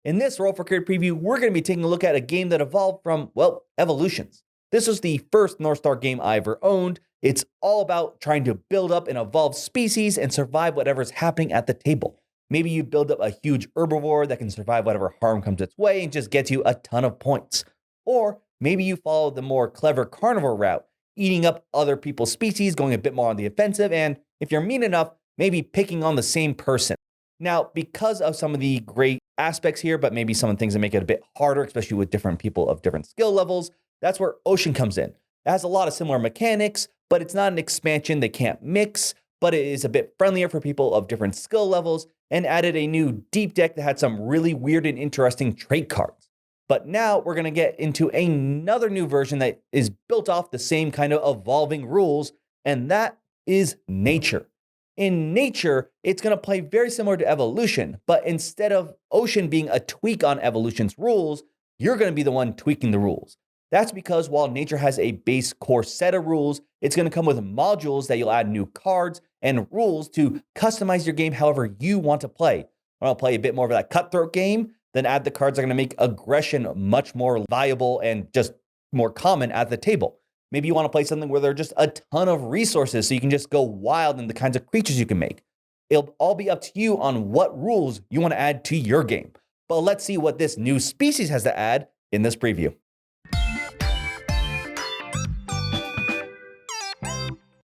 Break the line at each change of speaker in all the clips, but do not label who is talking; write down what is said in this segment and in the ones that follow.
In this Roll for Crit preview, we're going to be taking a look at a game that evolved from, well, evolutions. This was the first North Star game I ever owned. It's all about trying to build up an evolved species and survive whatever's happening at the table. Maybe you build up a huge herbivore that can survive whatever harm comes its way and just gets you a ton of points. Or maybe you follow the more clever carnivore route, eating up other people's species, going a bit more on the offensive, and if you're mean enough, maybe picking on the same person. Now, because of some of the great aspects here, but maybe some of the things that make it a bit harder, especially with different people of different skill levels, that's where Ocean comes in. It has a lot of similar mechanics, but it's not an expansion they can't mix, but it is a bit friendlier for people of different skill levels and added a new deep deck that had some really weird and interesting trait cards. But now we're going to get into another new version that is built off the same kind of evolving rules, and that is Nature. In Nature, it's going to play very similar to Evolution, but instead of Ocean being a tweak on Evolution's rules, you're going to be the one tweaking the rules. That's because while Nature has a base core set of rules, it's going to come with modules that you'll add new cards and rules to customize your game however you want to play. I'll play a bit more of that cutthroat game, then add the cards that are going to make aggression much more viable and just more common at the table. Maybe you want to play something where there are just a ton of resources so you can just go wild in the kinds of creatures you can make. It'll all be up to you on what rules you want to add to your game. But let's see what this new species has to add in this preview.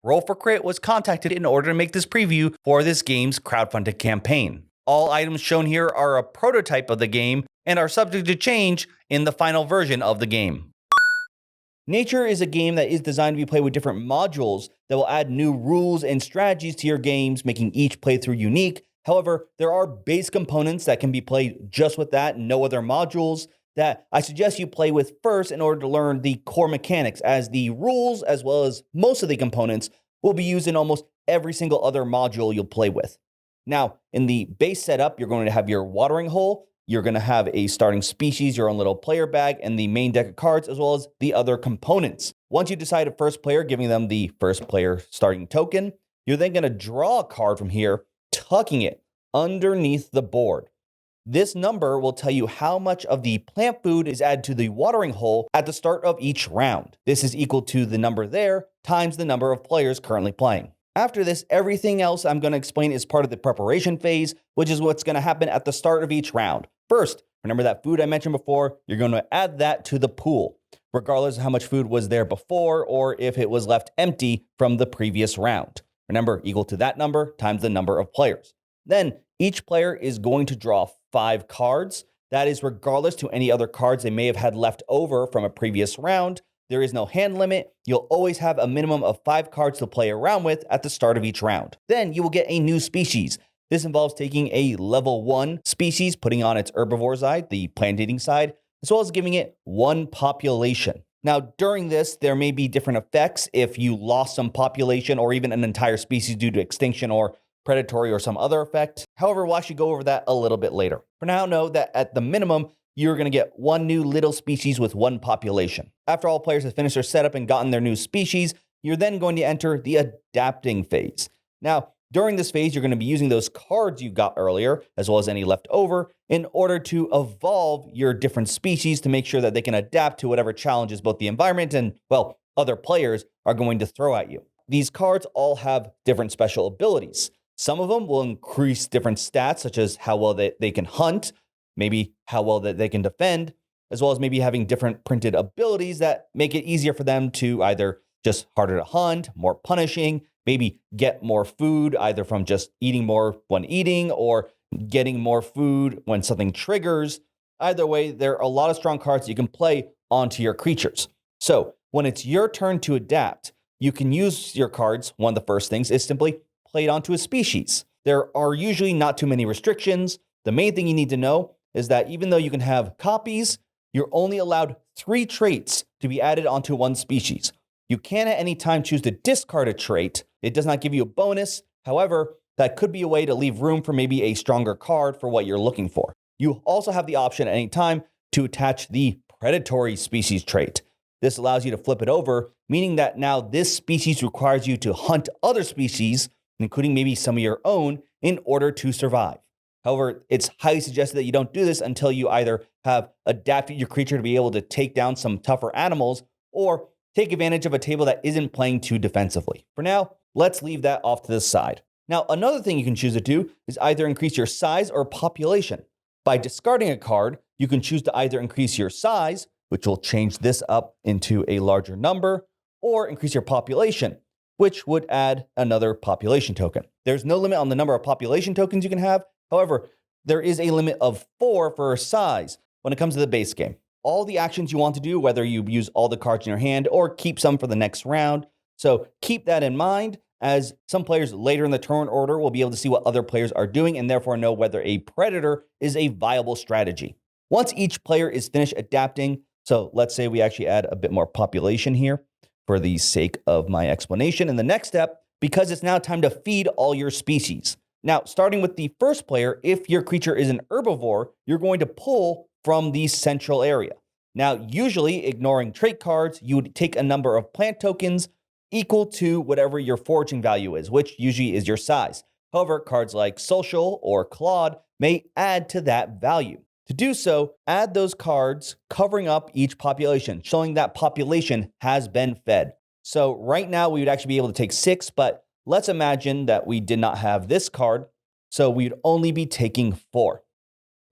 Roll for Crit was contacted in order to make this preview for this game's crowdfunded campaign. All items shown here are a prototype of the game and are subject to change in the final version of the game. Nature is a game that is designed to be played with different modules that will add new rules and strategies to your games, making each playthrough unique. However, there are base components that can be played just with that and no other modules that I suggest you play with first in order to learn the core mechanics, as the rules, as well as most of the components, will be used in almost every single other module you'll play with. Now, in the base setup, you're going to have your watering hole, you're going to have a starting species, your own little player bag, and the main deck of cards, as well as the other components. Once you decide a first player, giving them the first player starting token, you're then going to draw a card from here, tucking it underneath the board. This number will tell you how much of the plant food is added to the watering hole at the start of each round. This is equal to the number there times the number of players currently playing. After this, everything else I'm going to explain is part of the preparation phase, which is what's going to happen at the start of each round. First, remember that food I mentioned before? You're going to add that to the pool, regardless of how much food was there before or if it was left empty from the previous round. Remember, equal to that number times the number of players. Then each player is going to draw 5 cards. That is regardless to any other cards they may have had left over from a previous round. There is no hand limit. You'll always have a minimum of 5 cards to play around with at the start of each round. Then you will get a new species. This involves taking a level 1 species, putting on its herbivore side, the plant-eating side, as well as giving it 1 population. Now, during this, there may be different effects if you lost some population or even an entire species due to extinction or predatory or some other effect. However, we'll actually go over that a little bit later. For now, know that at the minimum, you're going to get 1 new little species with 1 population. After all players have finished their setup and gotten their new species, you're then going to enter the adapting phase. Now, during this phase, you're going to be using those cards you got earlier, as well as any left over, in order to evolve your different species to make sure that they can adapt to whatever challenges both the environment and, well, other players are going to throw at you. These cards all have different special abilities. Some of them will increase different stats, such as how well they can hunt, maybe how well that they can defend, as well as maybe having different printed abilities that make it easier for them to either just harder to hunt, more punishing, maybe get more food, either from just eating more when eating or getting more food when something triggers. Either way, there are a lot of strong cards you can play onto your creatures. So when it's your turn to adapt, you can use your cards. One of the first things is simply play it onto a species. There are usually not too many restrictions. The main thing you need to know is that even though you can have copies, you're only allowed 3 traits to be added onto one species. You can at any time choose to discard a trait. It does not give you a bonus. However, that could be a way to leave room for maybe a stronger card for what you're looking for. You also have the option at any time to attach the predatory species trait. This allows you to flip it over, meaning that now this species requires you to hunt other species, including maybe some of your own, in order to survive. However, it's highly suggested that you don't do this until you either have adapted your creature to be able to take down some tougher animals or take advantage of a table that isn't playing too defensively. For now, let's leave that off to the side. Now, another thing you can choose to do is either increase your size or population. By discarding a card, you can choose to either increase your size, which will change this up into a larger number, or increase your population, which would add another population token. There's no limit on the number of population tokens you can have. However, there is a limit of 4 for size when it comes to the base game. All the actions you want to do, whether you use all the cards in your hand or keep some for the next round. So keep that in mind, as some players later in the turn order will be able to see what other players are doing and therefore know whether a predator is a viable strategy. Once each player is finished adapting, so let's say we actually add a bit more population here for the sake of my explanation. In the next step, because it's now time to feed all your species. Now, starting with the first player, if your creature is an herbivore, you're going to pull from the central area. Now, usually, ignoring trait cards, you would take a number of plant tokens equal to whatever your foraging value is, which usually is your size. However, cards like Social or Claude may add to that value. To do so, add those cards covering up each population, showing that population has been fed. So right now, we would actually be able to take 6, but let's imagine that we did not have this card, so we'd only be taking 4.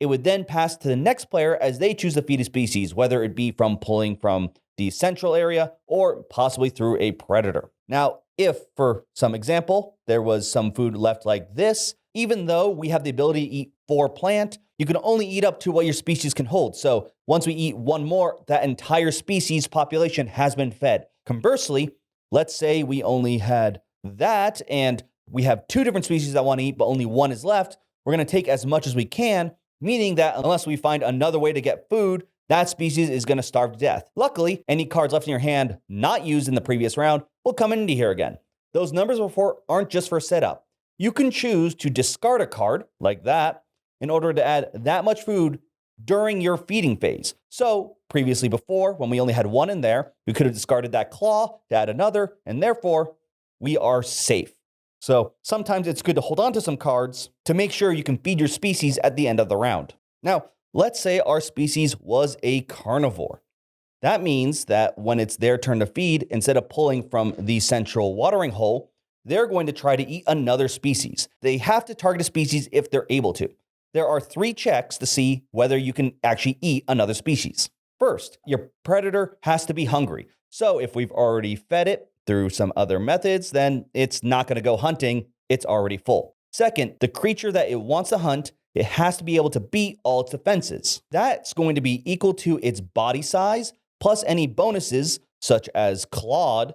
It would then pass to the next player as they choose to feed a species, whether it be from pulling from the central area or possibly through a predator. Now, if, for some example, there was some food left like this, even though we have the ability to eat 4 plant, you can only eat up to what your species can hold. So once we eat 1 more, that entire species population has been fed. Conversely, let's say we only had that and we have 2 different species that want to eat, but only 1 is left. We're going to take as much as we can, meaning that unless we find another way to get food, that species is going to starve to death. Luckily, any cards left in your hand not used in the previous round will come into here again. Those numbers before aren't just for setup. You can choose to discard a card, like that, in order to add that much food during your feeding phase. So previously before, when we only had 1 in there, we could have discarded that claw to add another, and therefore we are safe. So sometimes it's good to hold on to some cards to make sure you can feed your species at the end of the round. Now, let's say our species was a carnivore. That means that when it's their turn to feed, instead of pulling from the central watering hole, they're going to try to eat another species. They have to target a species if they're able to. There are 3 checks to see whether you can actually eat another species. First, your predator has to be hungry. So if we've already fed it through some other methods, then it's not going to go hunting. It's already full. Second, the creature that it wants to hunt, it has to be able to beat all its defenses. That's going to be equal to its body size plus any bonuses, such as Claude,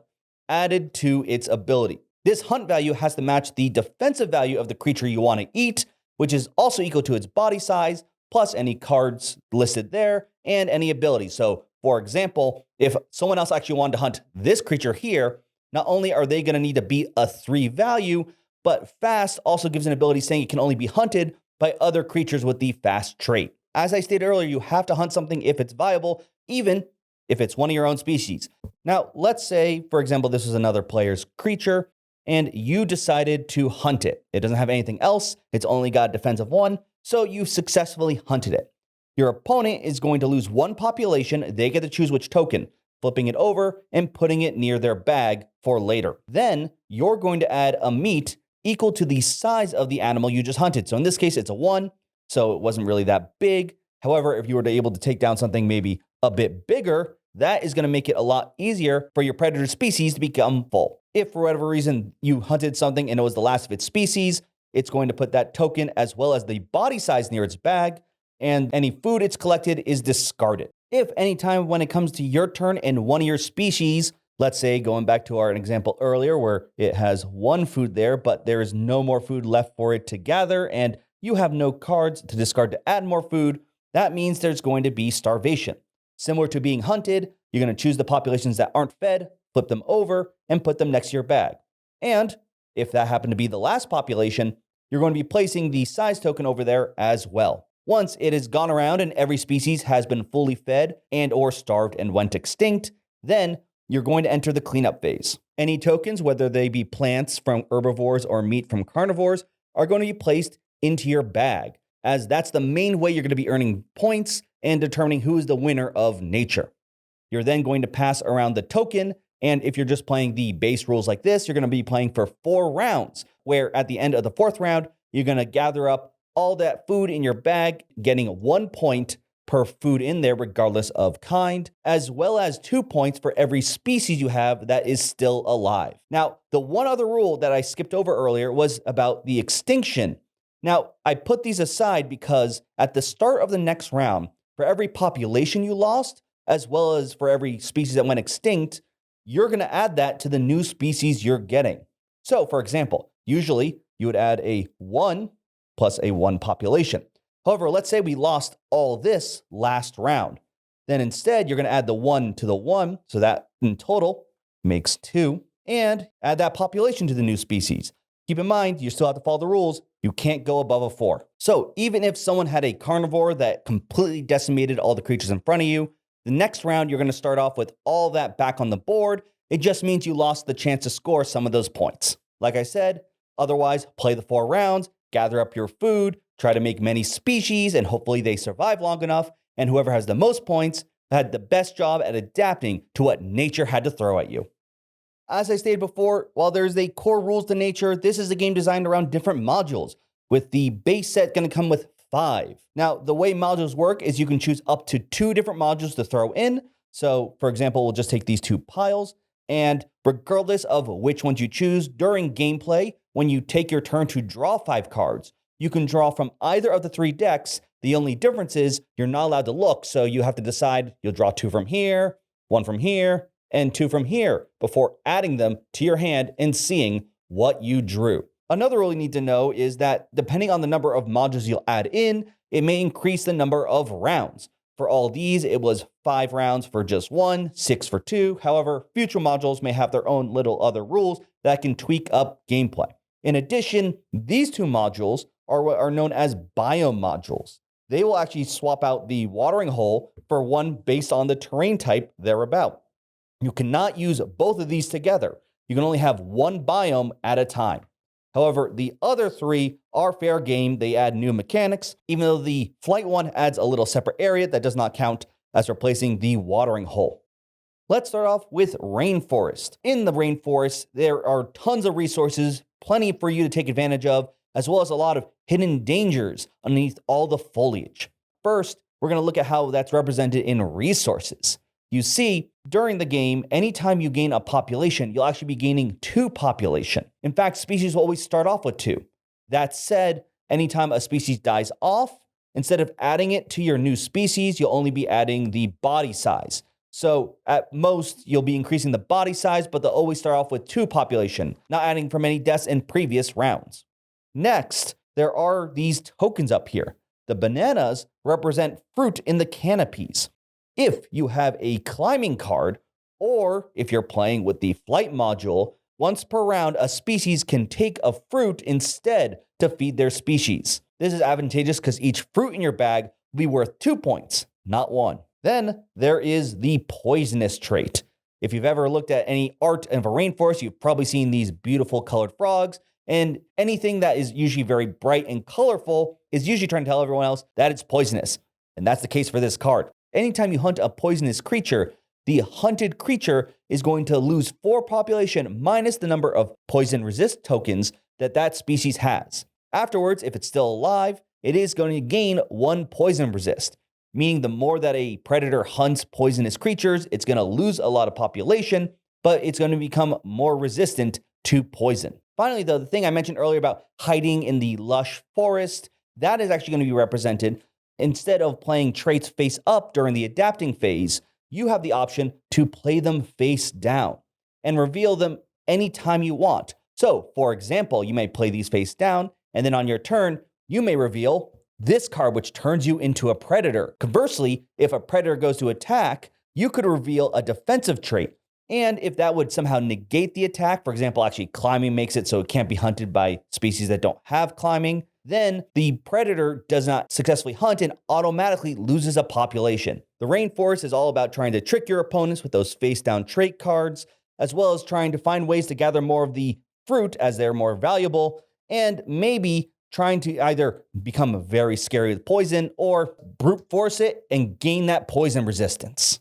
added to its ability. This hunt value has to match the defensive value of the creature you want to eat, which is also equal to its body size, plus any cards listed there, and any ability. So, for example, if someone else actually wanted to hunt this creature here, not only are they going to need to beat a 3 value, but fast also gives an ability saying it can only be hunted by other creatures with the fast trait. As I stated earlier, you have to hunt something if it's viable, even if it's one of your own species. Now, let's say, for example, this is another player's creature, and you decided to hunt it. It doesn't have anything else. It's only got a defensive 1, so you successfully hunted it. Your opponent is going to lose 1 population. They get to choose which token, flipping it over and putting it near their bag for later. Then you're going to add a meat equal to the size of the animal you just hunted. So in this case, it's a 1, so it wasn't really that big. However, if you were able to take down something maybe a bit bigger, that is going to make it a lot easier for your predator species to become full. If for whatever reason you hunted something and it was the last of its species, it's going to put that token as well as the body size near its bag, and any food it's collected is discarded. If anytime when it comes to your turn and one of your species, let's say going back to our example earlier where it has 1 food there, but there is no more food left for it to gather and you have no cards to discard to add more food, that means there's going to be starvation. Similar to being hunted, you're going to choose the populations that aren't fed, flip them over, and put them next to your bag. And if that happened to be the last population, you're going to be placing the size token over there as well. Once it has gone around and every species has been fully fed and or starved and went extinct, then you're going to enter the cleanup phase. Any tokens, whether they be plants from herbivores or meat from carnivores, are going to be placed into your bag. as that's the main way you're going to be earning points and determining who is the winner of nature. You're then going to pass around the token, and if you're just playing the base rules like this, you're going to be playing for 4 rounds, where at the end of the 4th round, you're going to gather up all that food in your bag, getting 1 point per food in there, regardless of kind, as well as 2 points for every species you have that is still alive. Now, the one other rule that I skipped over earlier was about the extinction. Now, I put these aside because at the start of the next round, for every population you lost, as well as for every species that went extinct, you're going to add that to the new species you're getting. So, for example, usually you would add a 1 plus a 1 population. However, let's say we lost all this last round. Then instead, you're going to add the 1 to the 1, so that in total makes 2, and add that population to the new species. Keep in mind, you still have to follow the rules. You can't go above a 4. So even if someone had a carnivore that completely decimated all the creatures in front of you, the next round, you're going to start off with all that back on the board. It just means you lost the chance to score some of those points. Like I said, otherwise, play the 4 rounds, gather up your food, try to make many species, and hopefully they survive long enough, and whoever has the most points had the best job at adapting to what nature had to throw at you. As I stated before, while there's a core rules to nature, this is a game designed around different modules, with the base set going to come with 5. Now, the way modules work is you can choose up to 2 different modules to throw in. So, for example, we'll just take these 2 piles, and regardless of which ones you choose during gameplay, when you take your turn to draw 5 cards, you can draw from either of the 3 decks. The only difference is you're not allowed to look, so you have to decide you'll draw 2 from here, 1 from here, and 2 from here before adding them to your hand and seeing what you drew. Another rule you need to know is that depending on the number of modules you'll add in, it may increase the number of rounds. For all these, it was 5 rounds for just 1, 6 for 2. However, future modules may have their own little other rules that can tweak up gameplay. In addition, these 2 modules are what are known as biome modules. They will actually swap out the watering hole for one based on the terrain type they're about. You cannot use both of these together. You can only have one biome at a time. However, the other 3 are fair game. They add new mechanics, even though the flight one adds a little separate area that does not count as replacing the watering hole. Let's start off with Rainforest. In the Rainforest, there are tons of resources, plenty for you to take advantage of, as well as a lot of hidden dangers underneath all the foliage. First, we're going to look at how that's represented in resources. You see, during the game, anytime you gain a population, you'll actually be gaining 2 population. In fact, species will always start off with 2. That said, anytime a species dies off, instead of adding it to your new species, you'll only be adding the body size. So at most, you'll be increasing the body size, but they'll always start off with 2 population, not adding from any deaths in previous rounds. Next, there are these tokens up here. The bananas represent fruit in the canopies. If you have a climbing card, or if you're playing with the flight module, once per round, a species can take a fruit instead to feed their species. This is advantageous because each fruit in your bag will be worth 2 points, not 1. Then there is the poisonous trait. If you've ever looked at any art of a rainforest, you've probably seen these beautiful colored frogs, and anything that is usually very bright and colorful is usually trying to tell everyone else that it's poisonous. And that's the case for this card. Anytime you hunt a poisonous creature, the hunted creature is going to lose 4 population minus the number of poison resist tokens that species has. Afterwards, if it's still alive, it is going to gain 1 poison resist, meaning the more that a predator hunts poisonous creatures, it's going to lose a lot of population, but it's going to become more resistant to poison. Finally, though, the thing I mentioned earlier about hiding in the lush forest, that is actually going to be represented. Instead of playing traits face up during the adapting phase, you have the option to play them face down and reveal them anytime you want. So, for example, you may play these face down, and then on your turn, you may reveal this card, which turns you into a predator. Conversely, if a predator goes to attack, you could reveal a defensive trait. And if that would somehow negate the attack, for example, actually climbing makes it so it can't be hunted by species that don't have climbing, then the predator does not successfully hunt and automatically loses a population. The rainforest is all about trying to trick your opponents with those face-down trait cards, as well as trying to find ways to gather more of the fruit as they're more valuable, and maybe trying to either become very scary with poison or brute force it and gain that poison resistance.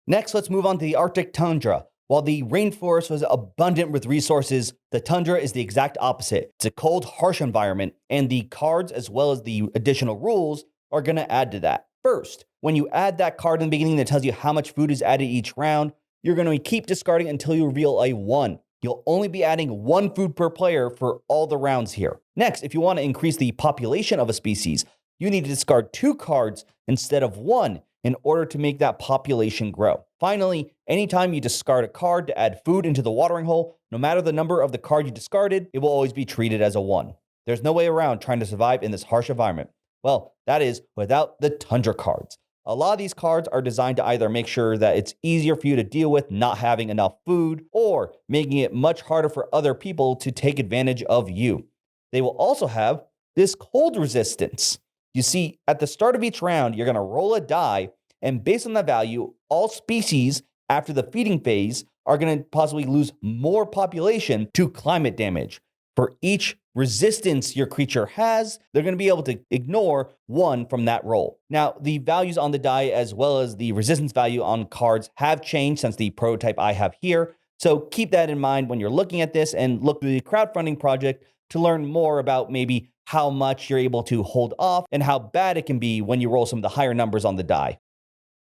Next, let's move on to the Arctic Tundra. While the rainforest was abundant with resources, the tundra is the exact opposite. It's a cold, harsh environment, and the cards as well as the additional rules are going to add to that. First, when you add that card in the beginning that tells you how much food is added each round, you're going to keep discarding until you reveal a 1. You'll only be adding 1 food per player for all the rounds here. Next, if you want to increase the population of a species, you need to discard 2 cards instead of 1 in order to make that population grow. Finally, anytime you discard a card to add food into the watering hole, no matter the number of the card you discarded, it will always be treated as a 1. There's no way around trying to survive in this harsh environment. Well, that is without the Tundra cards. A lot of these cards are designed to either make sure that it's easier for you to deal with not having enough food, or making it much harder for other people to take advantage of you. They will also have this cold resistance. You see, at the start of each round, you're going to roll a die, and based on that value, all species after the feeding phase are going to possibly lose more population to climate damage. For each resistance your creature has, they're going to be able to ignore 1 from that roll. Now, the values on the die as well as the resistance value on cards have changed since the prototype I have here, so keep that in mind when you're looking at this, and look through the crowdfunding project to learn more about maybe how much you're able to hold off and how bad it can be when you roll some of the higher numbers on the die.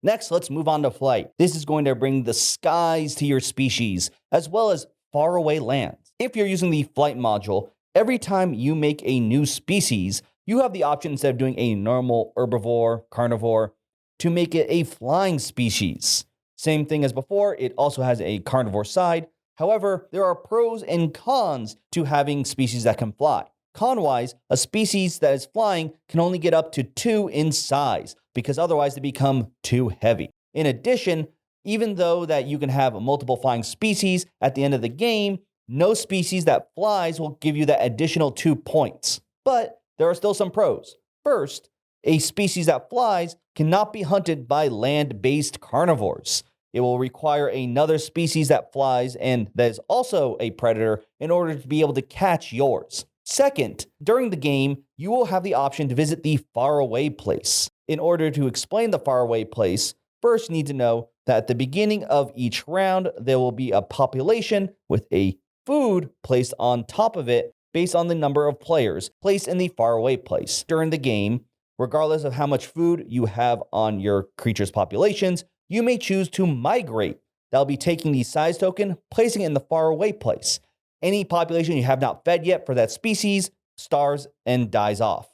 Next, let's move on to flight. This is going to bring the skies to your species, as well as faraway lands. If you're using the flight module, every time you make a new species, you have the option, instead of doing a normal herbivore, carnivore, to make it a flying species. Same thing as before, it also has a carnivore side. However, there are pros and cons to having species that can fly. Con-wise, a species that is flying can only get up to 2 in size, because otherwise they become too heavy. In addition, even though that you can have multiple flying species at the end of the game, no species that flies will give you that additional 2 points. But there are still some pros. First, a species that flies cannot be hunted by land-based carnivores. It will require another species that flies and that is also a predator in order to be able to catch yours. Second, during the game, you will have the option to visit the faraway place. In order to explain the faraway place, first you need to know that at the beginning of each round, there will be a population with a food placed on top of it based on the number of players placed in the faraway place. During the game, regardless of how much food you have on your creature's populations, you may choose to migrate. That'll be taking the size token, placing it in the faraway place. Any population you have not fed yet for that species stars and dies off.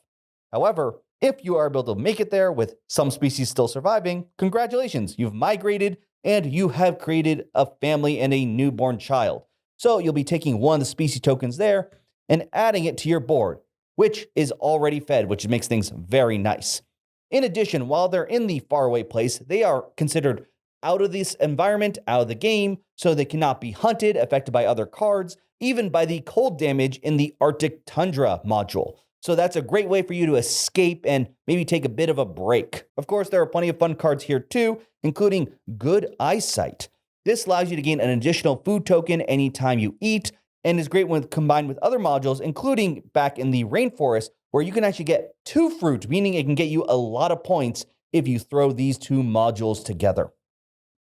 However, if you are able to make it there with some species still surviving, congratulations, you've migrated and you have created a family and a newborn child. So you'll be taking one of the species tokens there and adding it to your board, which is already fed, which makes things very nice. In addition, while they're in the faraway place, they are considered out of this environment, out of the game, so they cannot be hunted, affected by other cards, even by the cold damage in the Arctic Tundra module. So that's a great way for you to escape and maybe take a bit of a break. Of course, there are plenty of fun cards here too, including Good Eyesight. This allows you to gain an additional food token anytime you eat, and is great when combined with other modules, including back in the Rainforest, where you can actually get 2 fruit, meaning it can get you a lot of points if you throw these 2 modules together.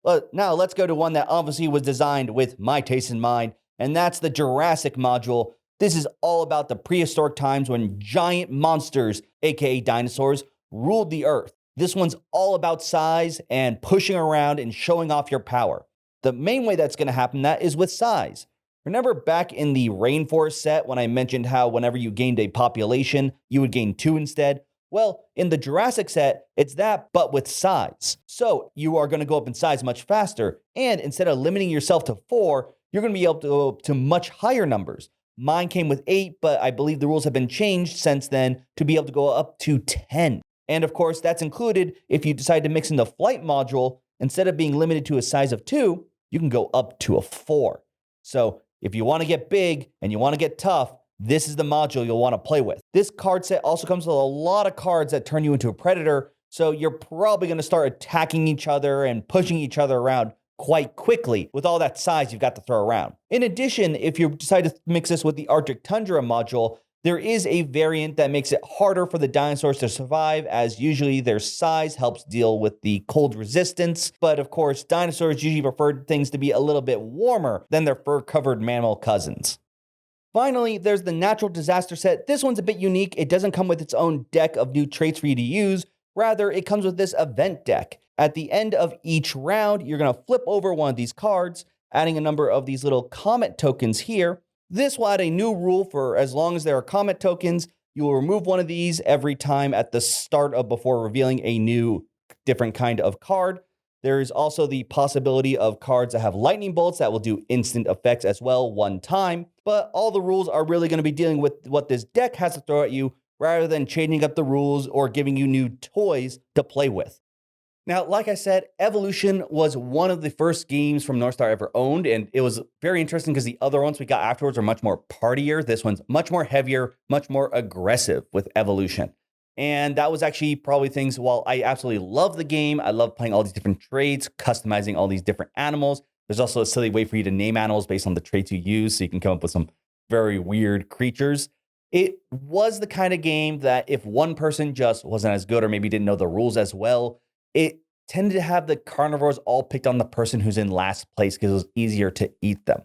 But now let's go to one that obviously was designed with my taste in mind, and that's the Jurassic module. This is all about the prehistoric times when giant monsters, aka dinosaurs, ruled the earth. This one's all about size and pushing around and showing off your power. The main way that's going to happen that is with size. Remember back in the Rainforest set when I mentioned how whenever you gained a population, you would gain 2 instead? Well, in the Jurassic set, it's that, but with size. So you are going to go up in size much faster, and instead of limiting yourself to 4, you're going to be able to go up to much higher numbers. Mine came with 8, but I believe the rules have been changed since then to be able to go up to 10. And of course, that's included if you decide to mix in the flight module. Instead of being limited to a size of 2, you can go up to a 4. So if you want to get big and you want to get tough, this is the module you'll want to play with. This card set also comes with a lot of cards that turn you into a predator, so you're probably going to start attacking each other and pushing each other around quite quickly with all that size you've got to throw around. In addition, if you decide to mix this with the Arctic Tundra module, There is a variant that makes it harder for the dinosaurs to survive, as usually their size helps deal with the cold resistance. But of course, dinosaurs usually prefer things to be a little bit warmer than their fur-covered mammal cousins. Finally, there's the natural disaster set. This one's a bit unique. It doesn't come with its own deck of new traits for you to use. Rather, it comes with this event deck. At the end of each round, you're going to flip over one of these cards, adding a number of these little comet tokens here. This will add a new rule for as long as there are comet tokens, you will remove one of these every time at the start of before revealing a new different kind of card. There is also the possibility of cards that have lightning bolts that will do instant effects as well one time. But all the rules are really going to be dealing with what this deck has to throw at you rather than changing up the rules or giving you new toys to play with. Now, like I said, Evolution was one of the first games from Northstar I ever owned, and it was very interesting because the other ones we got afterwards are much more partier. This one's much more heavier, much more aggressive with Evolution. And that was actually probably things, while I absolutely love the game, I love playing all these different traits, customizing all these different animals. There's also a silly way for you to name animals based on the traits you use, so you can come up with some very weird creatures. It was the kind of game that if one person just wasn't as good or maybe didn't know the rules as well, it tended to have the carnivores all picked on the person who's in last place because it was easier to eat them.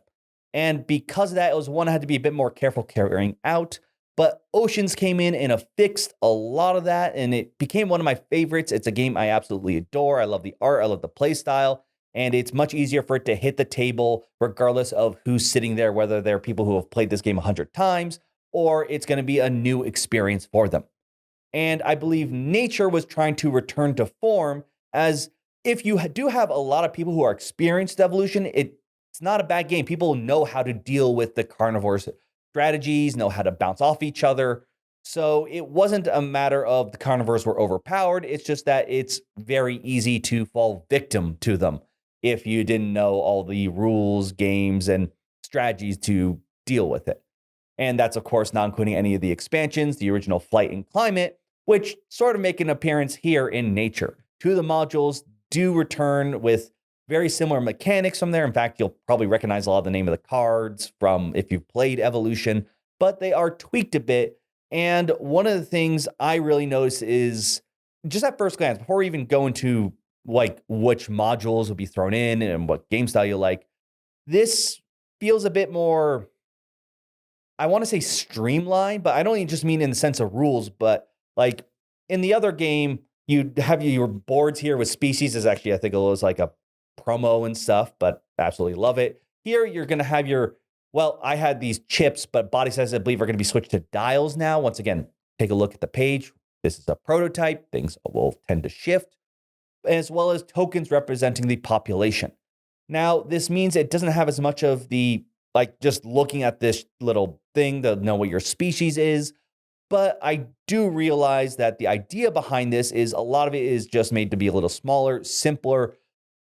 And because of that, it was one I had to be a bit more careful carrying out. But Oceans came in and affixed a lot of that, and it became one of my favorites. It's a game I absolutely adore. I love the art, I love the play style, and it's much easier for it to hit the table regardless of who's sitting there, whether they're people who have played this game 100 times or it's going to be a new experience for them. And I believe nature was trying to return to form, as if you do have a lot of people who are experienced evolution, it's not a bad game. People know how to deal with the carnivores' strategies, know how to bounce off each other. So it wasn't a matter of the carnivores were overpowered. It's just that it's very easy to fall victim to them if you didn't know all the rules, games, and strategies to deal with it. And that's, of course, not including any of the expansions, the original Flight and Climate, which sort of make an appearance here in Nature. Two of the modules do return with very similar mechanics from there. In fact, you'll probably recognize a lot of the name of the cards from if you've played Evolution, but they are tweaked a bit. And one of the things I really notice is, just at first glance, before we even go into like which modules will be thrown in and what game style you like, this feels a bit more, I want to say streamlined, but I don't even just mean in the sense of rules, but like in the other game, you have your boards here with species. Is actually, I think it was like a promo and stuff, but absolutely love it. Here, you're going to have your, well, I had these chips, but body sizes, I believe, are going to be switched to dials now. Once again, take a look at the page. This is a prototype. Things will tend to shift, as well as tokens representing the population. Now, this means it doesn't have as much of the, like, just looking at this little thing to know what your species is. But I do realize that the idea behind this is a lot of it is just made to be a little smaller, simpler,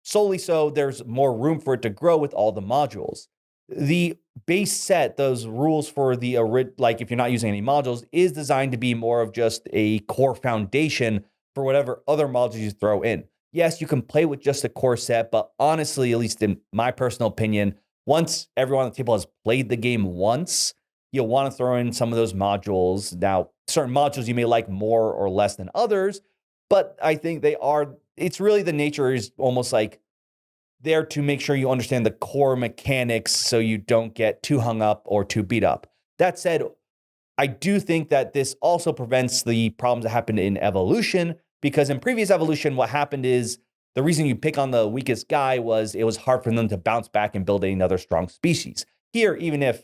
solely so there's more room for it to grow with all the modules. The base set, those rules for the, like if you're not using any modules, is designed to be more of just a core foundation for whatever other modules you throw in. Yes, you can play with just a core set, but honestly, at least in my personal opinion, once everyone on the table has played the game once, you'll want to throw in some of those modules. Now, certain modules you may like more or less than others, but I think it's really the nature is almost like there to make sure you understand the core mechanics so you don't get too hung up or too beat up. That said, I do think that this also prevents the problems that happened in Evolution, because in previous Evolution, what happened is the reason you pick on the weakest guy was it was hard for them to bounce back and build another strong species. Here, even if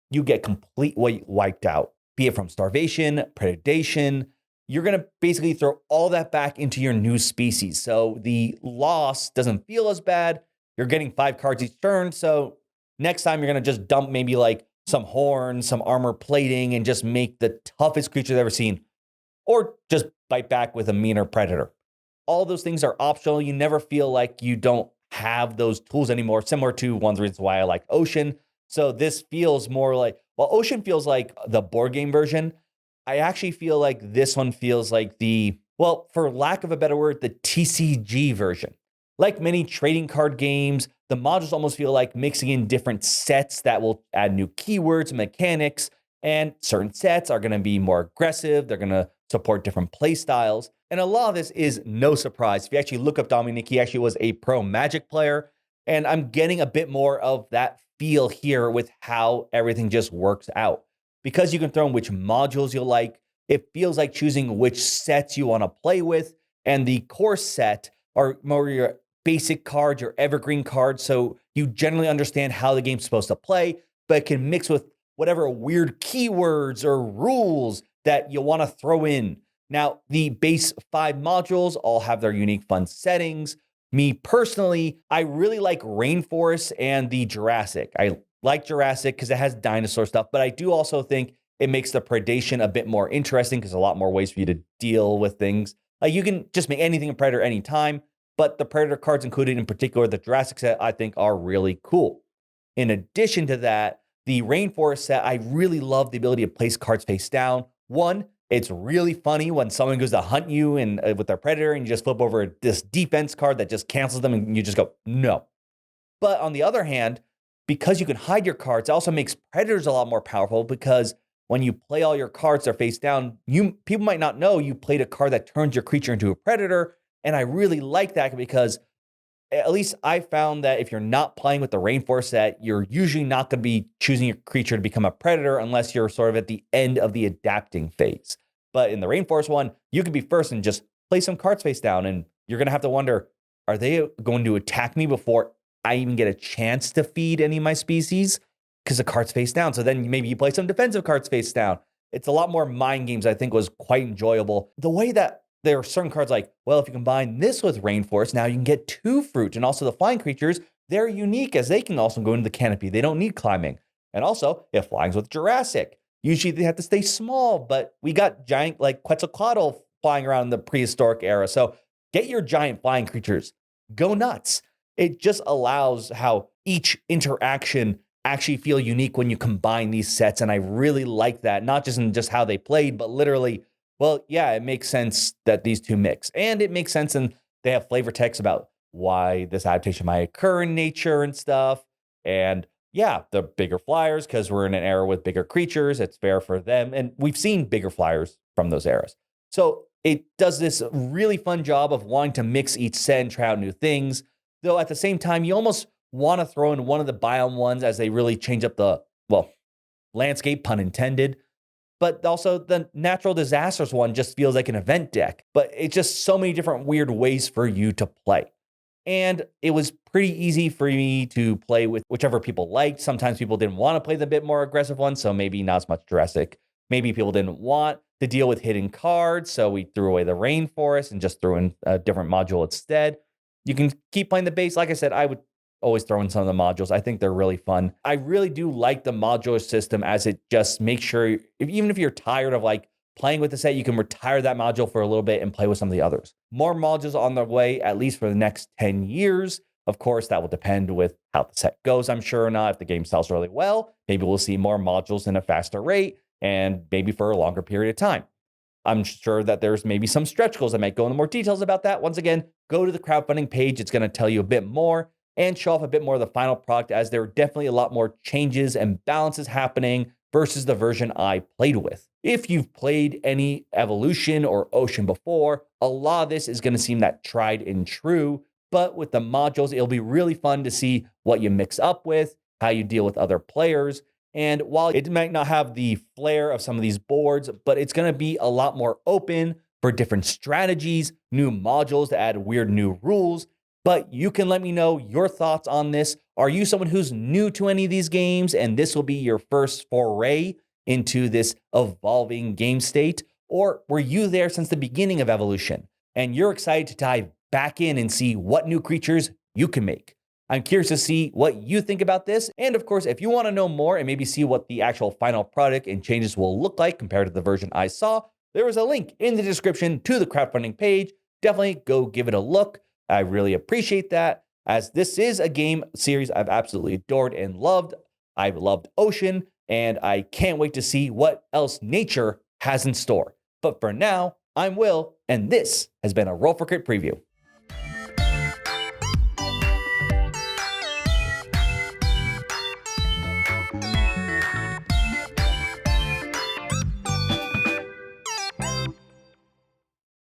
you get completely wiped out, be it from starvation, predation, you're going to basically throw all that back into your new species. So the loss doesn't feel as bad. You're getting 5 cards each turn. So next time you're going to just dump maybe like some horns, some armor plating, and just make the toughest creature you've ever seen. Or just bite back with a meaner predator. All those things are optional. You never feel like you don't have those tools anymore, similar to one of the reasons why I like Ocean. So this feels more like, well, Ocean feels like the board game version. I actually feel like this one feels like the, well, for lack of a better word, the TCG version. Like many trading card games, the modules almost feel like mixing in different sets that will add new keywords, mechanics, And certain sets are going to be more aggressive. They're going to support different play styles. And a lot of this is no surprise. If you actually look up Dominic, he actually was a pro Magic player. And I'm getting a bit more of that feel here with how everything just works out. Because you can throw in which modules you'll like, it feels like choosing which sets you want to play with. And the core set are more your basic cards, your evergreen cards. So you generally understand how the game's supposed to play, but it can mix with whatever weird keywords or rules that you want to throw in. Now, the base 5 modules all have their unique fun settings. Me personally, I really like Rainforest and the Jurassic. I like Jurassic because it has dinosaur stuff, but I do also think it makes the predation a bit more interesting because a lot more ways for you to deal with things. Like you can just make anything a predator anytime, but the predator cards included, in particular the Jurassic set, I think are really cool. In addition to that, the Rainforest set, I really love the ability to place cards face down. One, it's really funny when someone goes to hunt you and with their predator and you just flip over this defense card that just cancels them and you just go, no. But on the other hand, because you can hide your cards, it also makes predators a lot more powerful because when you play all your cards, they're face down, people might not know you played a card that turns your creature into a predator. And I really like that because at least I found that if you're not playing with the Rainforest set, you're usually not going to be choosing your creature to become a predator unless you're sort of at the end of the adapting phase. But in the Rainforest one, you can be first and just play some cards face down, and you're going to have to wonder, are they going to attack me before I even get a chance to feed any of my species? Because the card's face down. So then maybe you play some defensive cards face down. It's a lot more mind games, I think, was quite enjoyable. The way that there are certain cards like, well, if you combine this with Rainforest, now you can get 2 fruit. And also the flying creatures, they're unique as they can also go into the canopy. They don't need climbing. And also, if flying's with Jurassic, usually they have to stay small, but we got giant like Quetzalcoatl flying around in the prehistoric era. So get your giant flying creatures. Go nuts. It just allows how each interaction actually feel unique when you combine these sets. And I really like that, not just in just how they played, but literally, well, yeah, it makes sense that these two mix. And it makes sense, and they have flavor text about why this adaptation might occur in nature and stuff. And yeah, the bigger flyers, because we're in an era with bigger creatures, it's fair for them. And we've seen bigger flyers from those eras. So it does this really fun job of wanting to mix each set and try out new things. Though at the same time, you almost want to throw in one of the biome ones as they really change up the, well, landscape, pun intended. But also the natural disasters one just feels like an event deck. But it's just so many different weird ways for you to play. And it was pretty easy for me to play with whichever people liked. Sometimes people didn't want to play the bit more aggressive one, so maybe not as much Jurassic. Maybe people didn't want to deal with hidden cards, so we threw away the Rainforest and just threw in a different module instead. You can keep playing the base. Like I said, I would always throw in some of the modules. I think they're really fun. I really do like the modular system as it just makes sure, even if you're tired of like playing with the set, you can retire that module for a little bit and play with some of the others. More modules on the way, at least for the next 10 years. Of course, that will depend with how the set goes, I'm sure or not. If the game sells really well, maybe we'll see more modules in a faster rate and maybe for a longer period of time. I'm sure that there's maybe some stretch goals. I might go into more details about that. Once again, go to the crowdfunding page. It's going to tell you a bit more and show off a bit more of the final product, as there are definitely a lot more changes and balances happening versus the version I played with. If you've played any Evolution or Ocean before, a lot of this is going to seem that tried and true, but with the modules, it'll be really fun to see what you mix up with, how you deal with other players. And while it might not have the flair of some of these boards, but it's going to be a lot more open for different strategies, new modules to add weird new rules. But you can let me know your thoughts on this. Are you someone who's new to any of these games and this will be your first foray into this evolving game state? Or were you there since the beginning of Evolution and you're excited to dive back in and see what new creatures you can make? I'm curious to see what you think about this. And of course, if you want to know more and maybe see what the actual final product and changes will look like compared to the version I saw, there is a link in the description to the crowdfunding page. Definitely go give it a look. I really appreciate that, as this is a game series I've absolutely adored and loved. I've loved Ocean, and I can't wait to see what else nature has in store. But for now, I'm Will, and this has been a Roll for Crit preview.